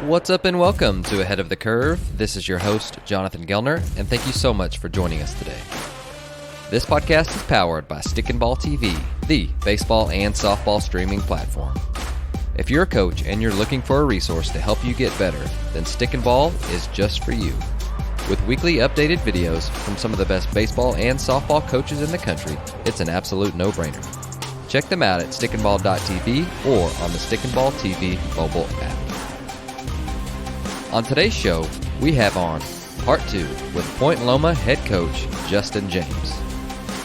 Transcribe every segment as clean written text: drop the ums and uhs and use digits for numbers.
What's up and welcome to Ahead of the Curve. This is your host, Jonathan Gellner, and thank you so much for joining us today. This podcast is powered by Stick and Ball TV, the baseball and softball streaming platform. If you're a coach and you're looking for a resource to help you get better, then Stick and Ball is just for you. With weekly updated videos from some of the best baseball and softball coaches in the country, it's an absolute no-brainer. Check them out at stickandball.tv or on the Stick and Ball TV mobile app. On today's show, we have on Part 2 with Point Loma head coach Justin James.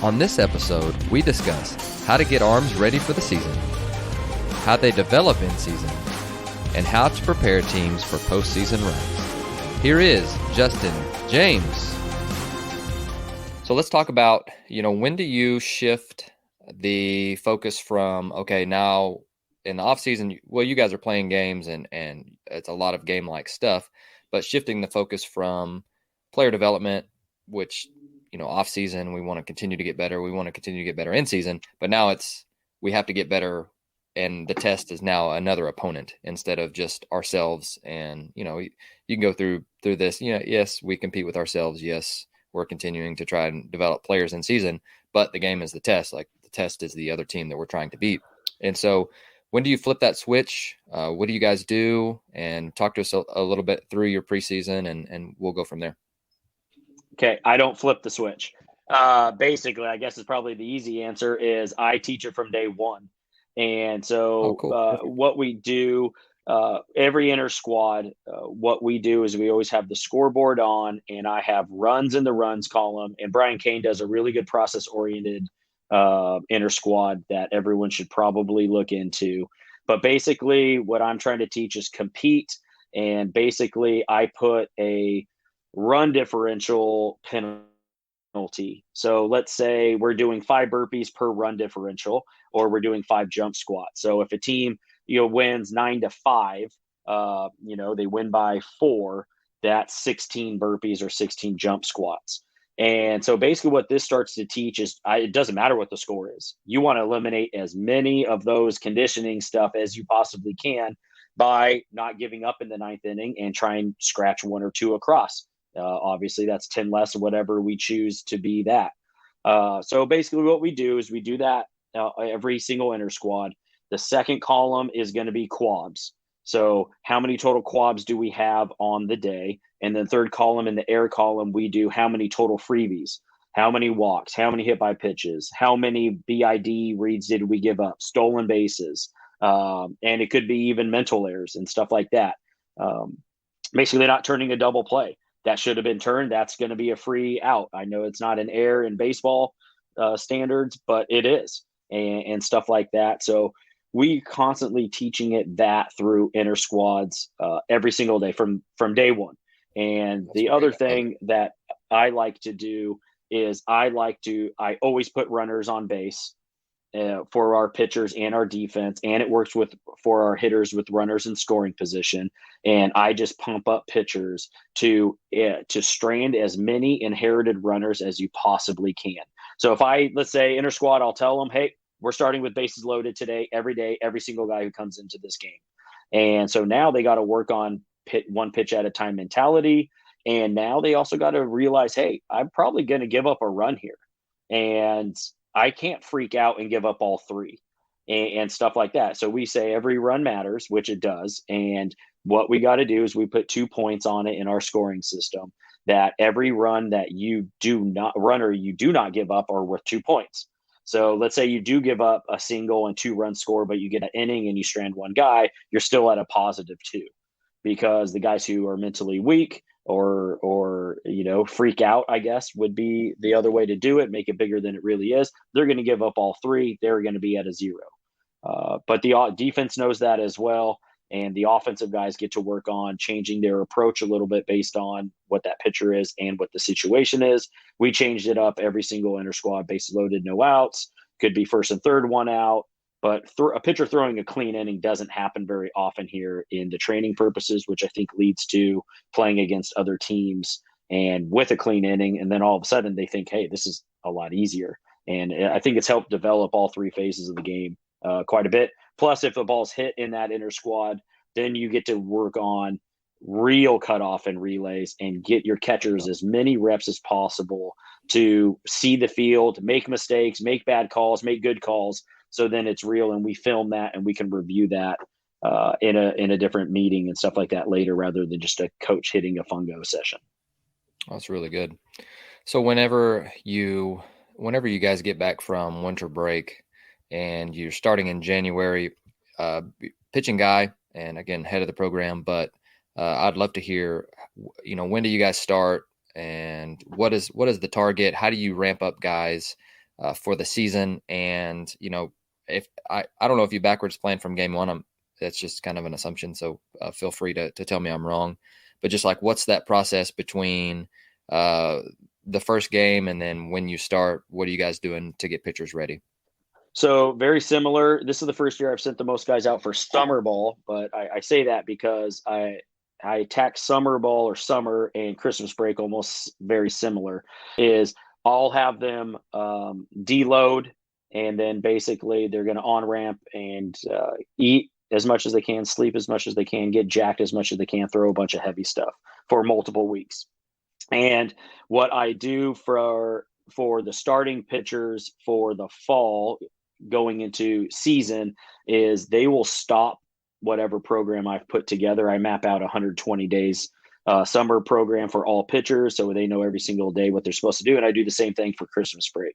On this episode, we discuss how to get arms ready for the season, how they develop in season, and how to prepare teams for postseason runs. Here is Justin James. So let's talk about, when do you shift the focus from, okay, now in the off season, well, you guys are playing games and it's a lot of game-like stuff, but shifting the focus from player development, which, off season, we want to continue to get better. We want to continue to get better in season, but now we have to get better. And the test is now another opponent instead of just ourselves. And, you can go through this, yes, we compete with ourselves. Yes, we're continuing to try and develop players in season, but the game is the test. Like the test is the other team that we're trying to beat. And so when do you flip that switch? What do you guys do? And talk to us a little bit through your preseason, and we'll go from there. Okay, I don't flip the switch. Basically, I guess it's probably the easy answer is I teach it from day one. And so cool. What we do, every inter squad, what we do is we always have the scoreboard on, and I have runs in the runs column. And Brian Kane does a really good process-oriented inter squad that everyone should probably look into. But basically what I'm trying to teach is compete. And basically I put a run differential penalty. So let's say we're doing 5 burpees per run differential, or we're doing 5 jump squats. So if a team, wins 9-5, they win by 4, that's 16 burpees or 16 jump squats. And so basically what this starts to teach is it doesn't matter what the score is. You want to eliminate as many of those conditioning stuff as you possibly can by not giving up in the 9th inning and try and scratch 1 or 2 across. Obviously, that's 10 less or whatever we choose to be that. So basically what we do is we do that every single inter squad. The second column is going to be quabs. So how many total quabs do we have on the day? And then third column, in the air column, we do how many total freebies, how many walks, how many hit by pitches, how many BID reads did we give up, stolen bases. And it could be even mental errors and stuff like that. Basically not turning a double play. That should have been turned. That's going to be a free out. I know it's not an error in baseball standards, but it is, and stuff like that. So we constantly teaching it that through inter squads every single day from day one. And the other thing that I like to do is I always put runners on base for our pitchers and our defense, and it works for our hitters with runners in scoring position. And I just pump up pitchers to strand as many inherited runners as you possibly can. So if let's say inter squad, I'll tell them, hey, we're starting with bases loaded today, every day, every single guy who comes into this game. And so now they got to work on one pitch at a time mentality. And now they also got to realize, hey, I'm probably going to give up a run here. And I can't freak out and give up all 3 and stuff like that. So we say every run matters, which it does. And what we got to do is we put 2 points on it in our scoring system, that every run that you do not give up are worth 2 points. So let's say you do give up a single and 2-run score, but you get an inning and you strand 1 guy, you're still at a +2, because the guys who are mentally weak or freak out, I guess, would be the other way to do it, make it bigger than it really is. They're going to give up all 3. They're going to be at a 0. But the defense knows that as well. And the offensive guys get to work on changing their approach a little bit based on what that pitcher is and what the situation is. We changed it up every single inter squad, base loaded, no outs. Could be first and third, 1 out. But a pitcher throwing a clean inning doesn't happen very often here in the training purposes, which I think leads to playing against other teams and with a clean inning. And then all of a sudden they think, hey, this is a lot easier. And I think it's helped develop all 3 phases of the game quite a bit. Plus, if the ball's hit in that inner squad, then you get to work on real cutoff and relays, and get your catchers as many reps as possible to see the field, make mistakes, make bad calls, make good calls. So then it's real, and we film that and we can review that in a different meeting and stuff like that later, rather than just a coach hitting a fungo session. That's really good. So whenever you guys get back from winter break and you're starting in January, pitching guy, and again, head of the program, but I'd love to hear, when do you guys start, and what is the target? How do you ramp up guys for the season? And, if I don't know if you backwards plan from game one, that's just kind of an assumption. So feel free to tell me I'm wrong, but just like, what's that process between the first game and then when you start? What are you guys doing to get pitchers ready? So very similar. This is the first year I've sent the most guys out for summer ball, but I say that because I attack summer ball or summer and Christmas break almost very similar. Is I'll have them deload, and then basically they're going to on ramp and eat as much as they can, sleep as much as they can, get jacked as much as they can, throw a bunch of heavy stuff for multiple weeks. And what I do for the starting pitchers for the fall going into season is they will stop whatever program I've put together. I map out 120 days summer program for all pitchers, so they know every single day what they're supposed to do. And I do the same thing for Christmas break.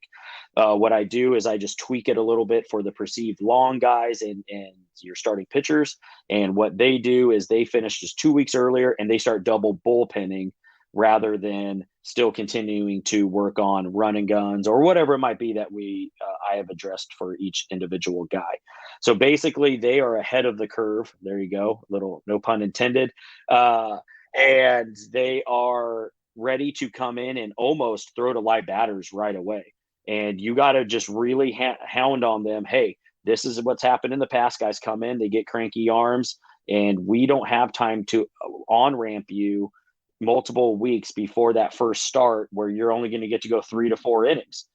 What I do is I just tweak it a little bit for the perceived long guys and your starting pitchers. And what they do is they finish just 2 weeks earlier, and they start double bullpenning rather than still continuing to work on run and guns or whatever it might be that I have addressed for each individual guy. So basically they are ahead of the curve. There you go. Little, no pun intended. And they are ready to come in and almost throw to live batters right away. And you got to just really hound on them. Hey, this is what's happened in the past. Guys come in, they get cranky arms, and we don't have time to on-ramp you multiple weeks before that first start where you're only going to get to go 3 to 4 innings.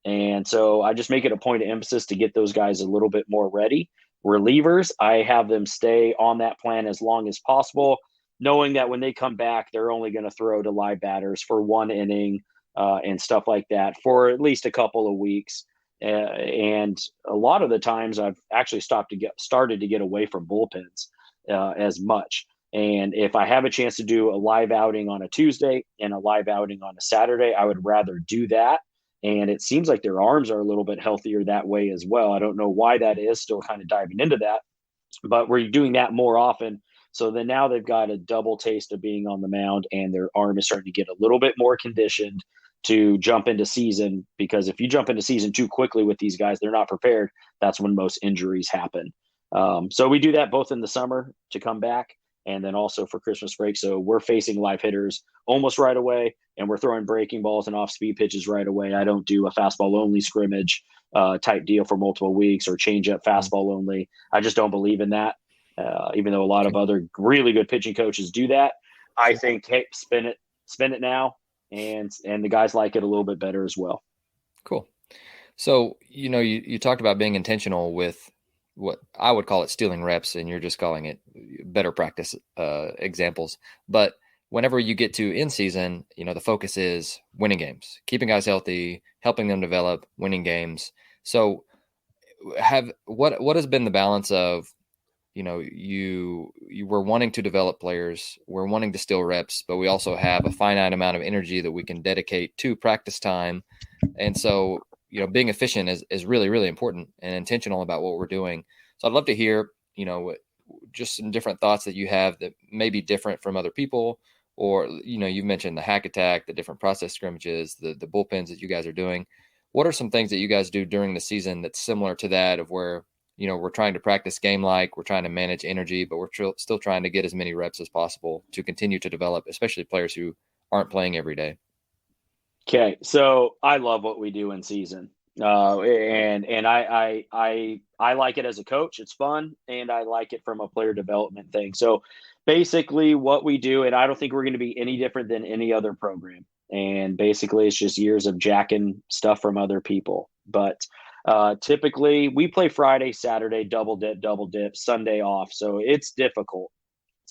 And so I just make it a point of emphasis to get those guys a little bit more ready. Relievers, I have them stay on that plan as long as possible, knowing that when they come back, they're only going to throw to live batters for 1 inning and stuff like that for at least a couple of weeks. And a lot of the times I've actually started to get away from bullpens as much. And if I have a chance to do a live outing on a Tuesday and a live outing on a Saturday, I would rather do that. And it seems like their arms are a little bit healthier that way as well. I don't know why that is, still kind of diving into that, but we're doing that more often. So then now they've got a double taste of being on the mound, and their arm is starting to get a little bit more conditioned to jump into season, because if you jump into season too quickly with these guys, they're not prepared. That's when most injuries happen. So we do that both in the summer to come back, and then also for Christmas break. So we're facing live hitters almost right away, and we're throwing breaking balls and off-speed pitches right away. I don't do a fastball-only scrimmage type deal for multiple weeks or change-up fastball only. I just don't believe in that, even though a lot of other really good pitching coaches do that. I think, hey, spin it now, and the guys like it a little bit better as well. Cool. So, you talked about being intentional with what I would call it stealing reps, and you're just calling it better practice examples. But whenever you get to in season, the focus is winning games, keeping guys healthy, helping them develop, winning games. So what has been the balance of, you were wanting to develop players, we're wanting to steal reps, but we also have a finite amount of energy that we can dedicate to practice time. And so, being efficient is really, really important and intentional about what we're doing. So I'd love to hear, just some different thoughts that you have that may be different from other people, or, you've mentioned the hack attack, the different process scrimmages, the bullpens that you guys are doing. What are some things that you guys do during the season that's similar to that, of where, we're trying to practice game-like, we're trying to manage energy, but we're still trying to get as many reps as possible to continue to develop, especially players who aren't playing every day? Okay, so I love what we do in season, and I like it as a coach. It's fun, and I like it from a player development thing. So basically, what we do, and I don't think we're going to be any different than any other program. And basically, it's just years of jacking stuff from other people. But typically, we play Friday, Saturday, double dip, Sunday off. So it's difficult.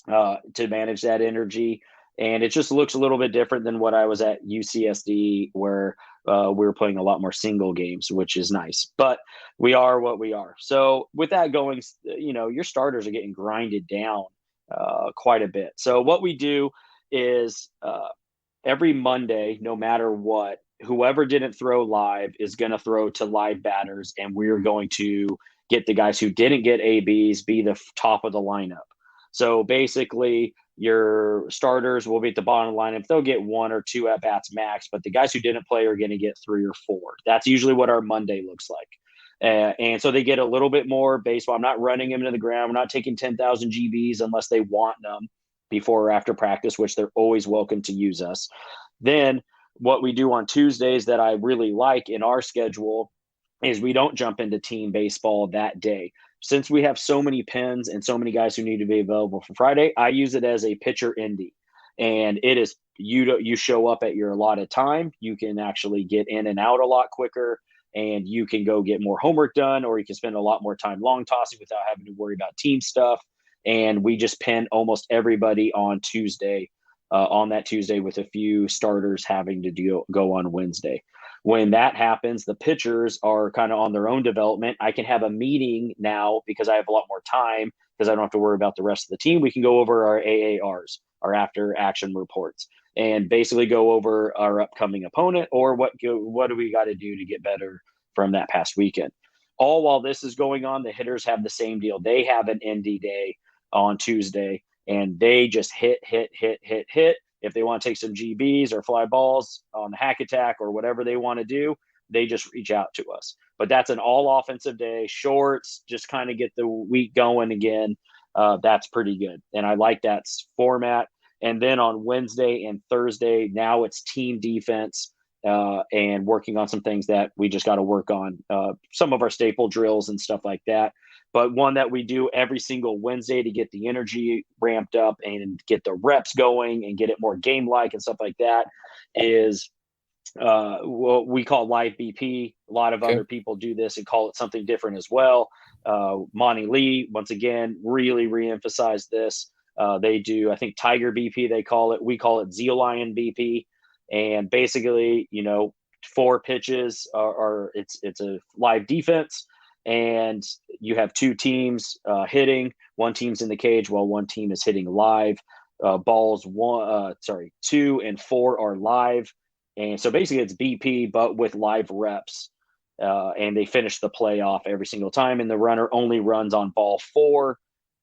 to manage that energy. And it just looks a little bit different than what I was at UCSD, where we were playing a lot more single games, which is nice. But we are what we are. So with that going, your starters are getting grinded down quite a bit. So what we do is every Monday, no matter what, whoever didn't throw live is going to throw to live batters, and we're going to get the guys who didn't get ABs be the top of the lineup. So basically, your starters will be at the bottom of the lineup. They'll get 1 or 2 at bats max, but the guys who didn't play are going to get 3 or 4. That's usually what our Monday looks like. And so they get a little bit more baseball. I'm not running them into the ground. We're not taking 10,000 GBs unless they want them before or after practice, which they're always welcome to use us. Then what we do on Tuesdays that I really like in our schedule is we don't jump into team baseball that day. Since we have so many pins and so many guys who need to be available for Friday, I use it as a pitcher indie. And it is you show up at your allotted time. You can actually get in and out a lot quicker, and you can go get more homework done, or you can spend a lot more time long tossing without having to worry about team stuff. And we just pin almost everybody on Tuesday, on that Tuesday, with a few starters having to go on Wednesday. When that happens, the pitchers are kind of on their own development. I can have a meeting now because I have a lot more time, because I don't have to worry about the rest of the team. We can go over our AARs, our after action reports, and basically go over our upcoming opponent, or what do we got to do to get better from that past weekend. All while this is going on, the hitters have the same deal. They have an indie day on Tuesday, and they just hit. If they want to take some GBs or fly balls on the hack attack or whatever they want to do, they just reach out to us. But that's an all offensive day, shorts, just kind of get the week going again. That's pretty good. And I like that format. And then on Wednesday and Thursday, now it's team defense and working on some things that we just got to work on, some of our staple drills and stuff like that. But one that we do every single Wednesday to get the energy ramped up and get the reps going and get it more game-like and stuff like that is what we call live BP. A lot of other people do this and call it something different as well. Monty Lee, once again, really reemphasized this. They do, I think, Tiger BP, they call it. We call it Zeal Lion BP. And basically, 4 pitches it's a live defense. And you have 2 teams hitting. One team's in the cage while one team is hitting live. Balls 2 and 4 are live, and so basically it's BP but with live reps. And they finish the play off every single time. And the runner only runs on ball 4,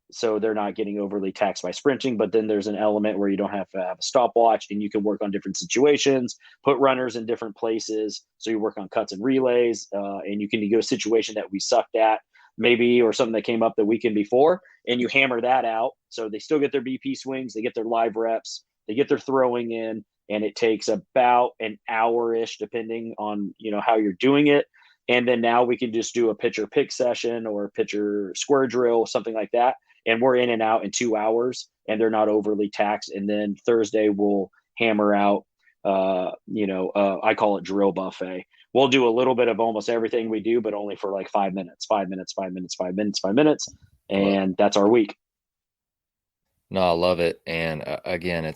so they're not getting overly taxed by sprinting. But then there's an element where you don't have to have a stopwatch, and you can work on different situations, put runners in different places. So you work on cuts and relays, and you can go a situation that we sucked at maybe, or something that came up the weekend before, and you hammer that out. So they still get their BP swings, they get their live reps, they get their throwing in, and it takes about an hour-ish, depending on, how you're doing it. And then now we can just do a pitcher pick session or a pitcher square drill, something like that. And we're in and out in 2 hours, and they're not overly taxed. And then Thursday we'll hammer out, I call it drill buffet. We'll do a little bit of almost everything we do, but only for like 5 minutes, 5 minutes, 5 minutes, 5 minutes, 5 minutes. And that's our week. No, I love it. And again,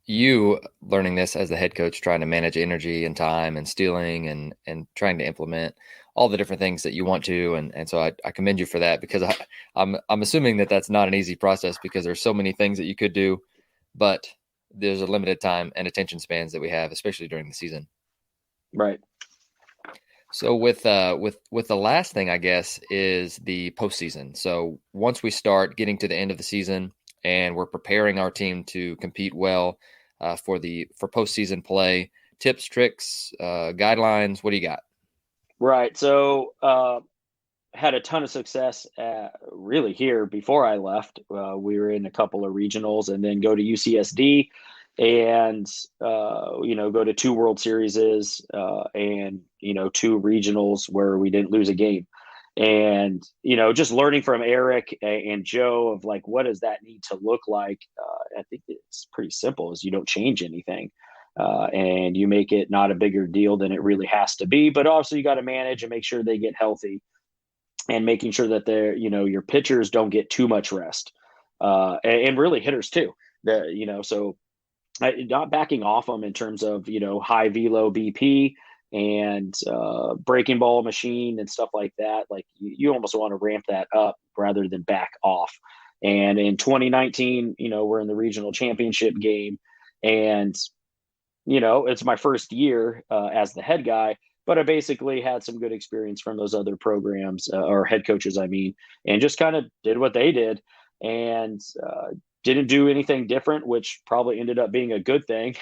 you learning this as the head coach, trying to manage energy and time and stealing and trying to implement all the different things that you want to. And so I commend you for that, because I'm assuming that that's not an easy process, because there's so many things that you could do, but there's a limited time and attention spans that we have, especially during the season. Right. So with the last thing, I guess, is the postseason. So once we start getting to the end of the season and we're preparing our team to compete well for postseason play, tips, tricks, guidelines, what do you got? Right. So had a ton of success really here before I left. We were in a couple of regionals, and then go to UCSD and, go to 2 World Series and, 2 regionals where we didn't lose a game. And, just learning from Eric and Joe of like, what does that need to look like? I think it's pretty simple, is you don't change anything. And you make it not a bigger deal than it really has to be. But also you got to manage and make sure they get healthy, and making sure that your pitchers don't get too much rest. and really hitters too. So not backing off them in terms of, high velo BP and breaking ball machine and stuff like that. Like you almost want to ramp that up rather than back off. And in 2019, we're in the regional championship game, and it's my first year as the head guy, but I basically had some good experience from those other programs or head coaches, I mean, and just kind of did what they did, and didn't do anything different, which probably ended up being a good thing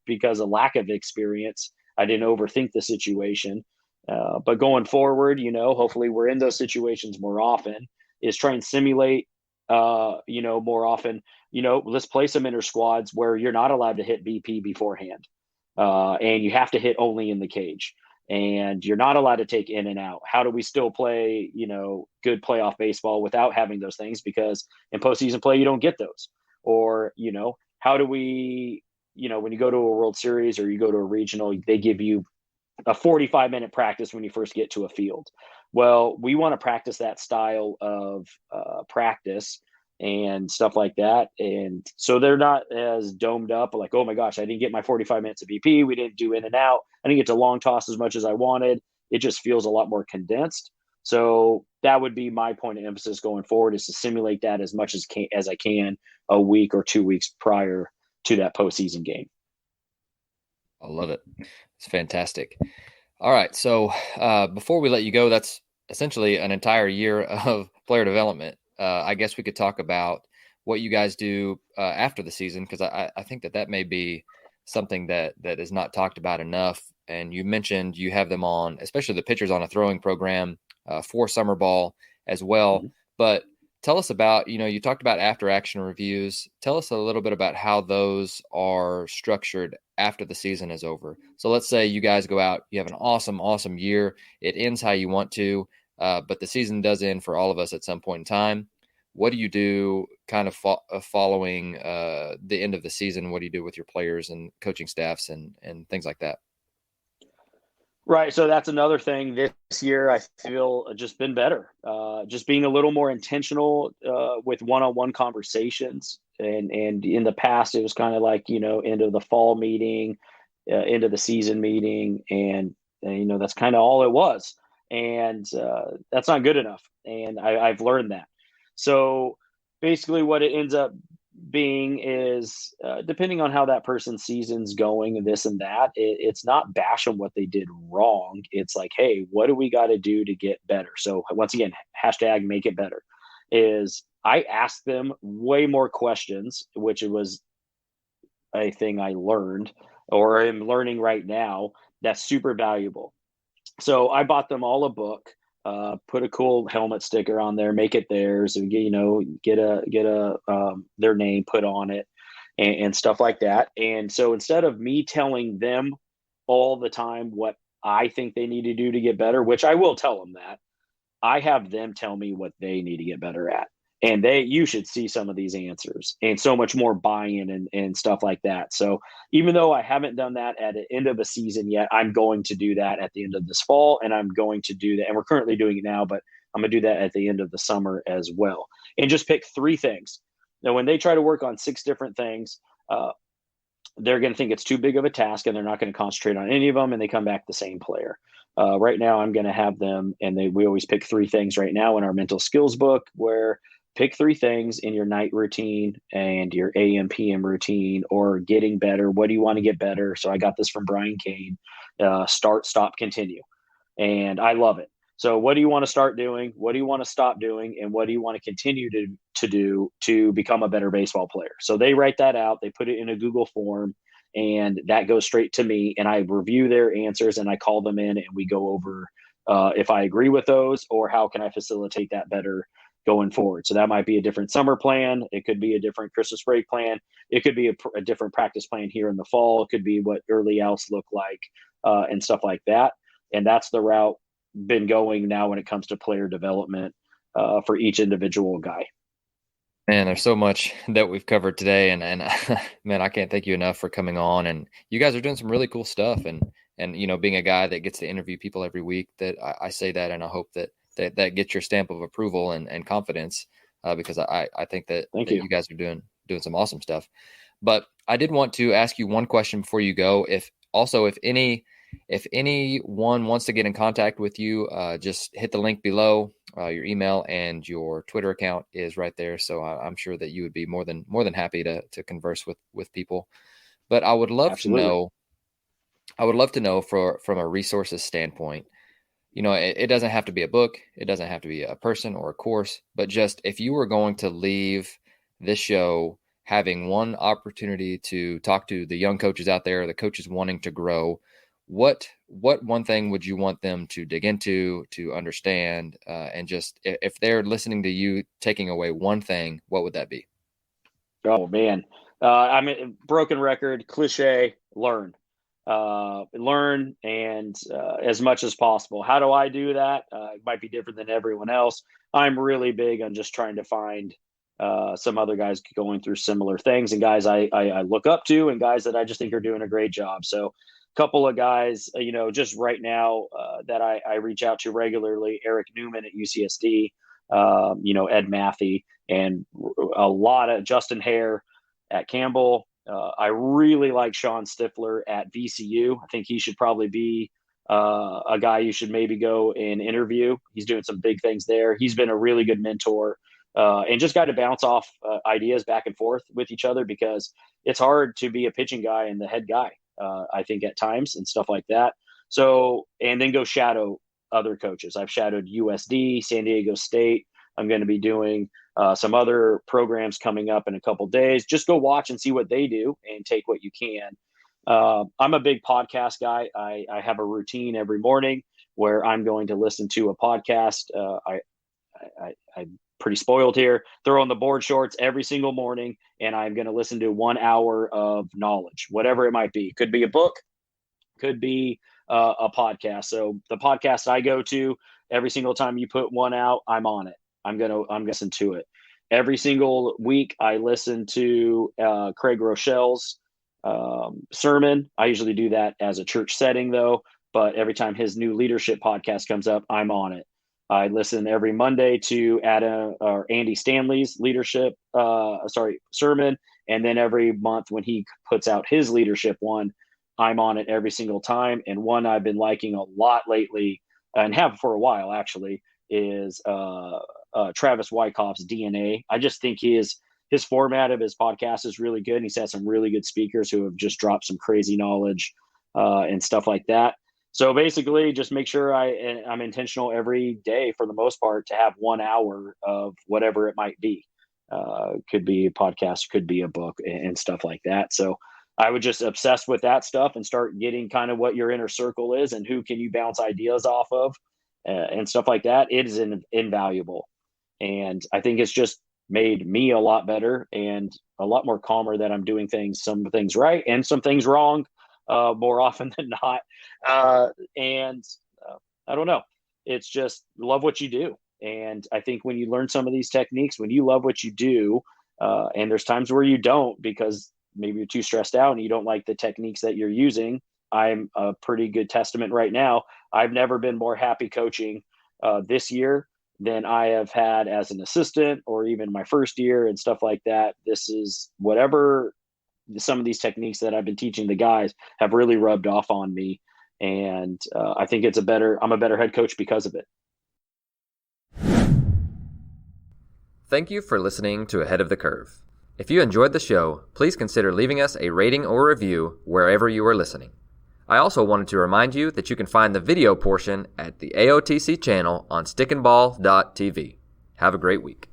because of lack of experience. I didn't overthink the situation. But going forward, hopefully we're in those situations more often, is try and simulate, more often. Let's play some inter squads where you're not allowed to hit BP beforehand. And you have to hit only in the cage. And you're not allowed to take in and out. How do we still play, good playoff baseball without having those things? Because in postseason play, you don't get those. Or, how do we, when you go to a World Series or you go to a regional, they give you a 45-minute practice when you first get to a field. Well, we want to practice that style of practice and stuff like that. And so they're not as domed up like, oh my gosh, I didn't get my 45 minutes of BP. We didn't do in and out. I didn't get to long toss as much as I wanted. It just feels a lot more condensed. So that would be my point of emphasis going forward, is to simulate that as much as I can a week or 2 weeks prior to that postseason game. I love it. It's fantastic. All right. So before we let you go, that's essentially an entire year of player development. I guess we could talk about what you guys do after the season, because I think that may be something that is not talked about enough. And you mentioned you have them on, especially the pitchers, on a throwing program for summer ball as well. Mm-hmm. But tell us about, you talked about after action reviews. Tell us a little bit about how those are structured after the season is over. So let's say you guys go out, you have an awesome year. It ends how you want to, but the season does end for all of us at some point in time. What do you do kind of following the end of the season? What do you do with your players and coaching staffs and things like that? Right. So that's another thing this year. I feel just been better, just being a little more intentional with one-on-one conversations. And in the past, it was kind of like, end of the fall meeting, end of the season meeting. And that's kind of all it was. And that's not good enough. And I've learned that. So basically what it ends up being is depending on how that person's season's going, this and that, it's not bash on what they did wrong. It's like, hey, what do we got to do to get better? So once again, hashtag make it better, is I asked them way more questions, which it was a thing I learned or am learning right now that's super valuable. So I bought them all a book. Put a cool helmet sticker on there, make it theirs, and get their name put on it and stuff like that. And so instead of me telling them all the time what I think they need to do to get better, which I will tell them that, I have them tell me what they need to get better at. And you should see some of these answers and so much more buy-in and stuff like that. So even though I haven't done that at the end of a season yet, I'm going to do that at the end of this fall, and I'm going to do that. And we're currently doing it now, but I'm going to do that at the end of the summer as well. And just pick 3 things. Now, when they try to work on 6 different things, they're going to think it's too big of a task, and they're not going to concentrate on any of them, and they come back the same player. Right now, I'm going to have them, and we always pick 3 things right now in our mental skills book, where pick 3 things in your night routine and your AM PM routine, or getting better. What do you want to get better? So I got this from Brian Kane, start, stop, continue. And I love it. So what do you want to start doing? What do you want to stop doing? And what do you want to continue to do to become a better baseball player? So they write that out. They put it in a Google form, and that goes straight to me. And I review their answers, and I call them in, and we go over if I agree with those, or how can I facilitate that better going forward. So that might be a different summer plan. It could be a different Christmas break plan. It could be a different practice plan here in the fall. It could be what early outs look like and stuff like that. And that's the route been going now when it comes to player development for each individual guy. Man, there's so much that we've covered today, and man, I can't thank you enough for coming on. And you guys are doing some really cool stuff, and being a guy that gets to interview people every week, that I say that, and I hope that gets your stamp of approval and confidence. because I think that, Thank that you. you guys are doing some awesome stuff. But I did want to ask you one question before you go. If anyone wants to get in contact with you, just hit the link below. Your email and your Twitter account is right there. So I'm sure that you would be more than happy to converse with people. But I would love Absolutely. to know from a resources standpoint, it doesn't have to be a book. It doesn't have to be a person or a course, but just if you were going to leave this show having one opportunity to talk to the young coaches out there, the coaches wanting to grow, what one thing would you want them to dig into, to understand, and just if they're listening to you taking away one thing, what would that be? Oh man, I'm a broken record, cliche. Learn, and as much as possible. How do I do that? It might be different than everyone else. I'm really big on just trying to find some other guys going through similar things, and guys I look up to, and guys that I just think are doing a great job. So, a couple of guys, just right now that I reach out to regularly: Eric Newman at UCSD, Ed Mathy, and a lot of Justin Hare at Campbell. I really like Sean Stifler at VCU. I think he should probably be a guy you should maybe go and interview. He's doing some big things there. He's been a really good mentor, and just got to bounce off ideas back and forth with each other, because it's hard to be a pitching guy and the head guy, I think, at times, and stuff like that. So, and then go shadow other coaches. I've shadowed USD, San Diego State. I'm going to be doing some other programs coming up in a couple days. Just go watch and see what they do and take what you can. I'm a big podcast guy. I have a routine every morning where I'm going to listen to a podcast. I'm pretty spoiled here. Throw on the board shorts every single morning, and I'm going to listen to 1 hour of knowledge, whatever it might be. Could be a book, could be a podcast. So the podcast I go to, every single time you put one out, I'm on it. I'm listening to it. Every single week, I listen to Craig Rochelle's sermon. I usually do that as a church setting, though. But every time his new leadership podcast comes up, I'm on it. I listen every Monday to Andy Stanley's leadership, sermon, and then every month when he puts out his leadership one, I'm on it every single time. And one I've been liking a lot lately, and have for a while actually, is Travis Wyckoff's DNA. I just think his format of his podcast is really good. And he's had some really good speakers who have just dropped some crazy knowledge and stuff like that. So basically, just make sure I'm intentional every day, for the most part, to have 1 hour of whatever it might be. Could be a podcast, could be a book, and stuff like that. So I would just obsess with that stuff and start getting kind of what your inner circle is and who can you bounce ideas off of and stuff like that. It is invaluable. And I think it's just made me a lot better and a lot more calmer that I'm doing some things right and some things wrong more often than not. And I don't know. It's just love what you do. And I think when you learn some of these techniques, when you love what you do, and there's times where you don't because maybe you're too stressed out and you don't like the techniques that you're using. I'm a pretty good testament right now. I've never been more happy coaching this year than I have had as an assistant or even my first year and stuff like that. This is whatever some of these techniques that I've been teaching the guys have really rubbed off on me. And I think I'm a better head coach because of it. Thank you for listening to Ahead of the Curve. If you enjoyed the show, please consider leaving us a rating or review wherever you are listening. I also wanted to remind you that you can find the video portion at the AOTC channel on stickandball.tv. Have a great week.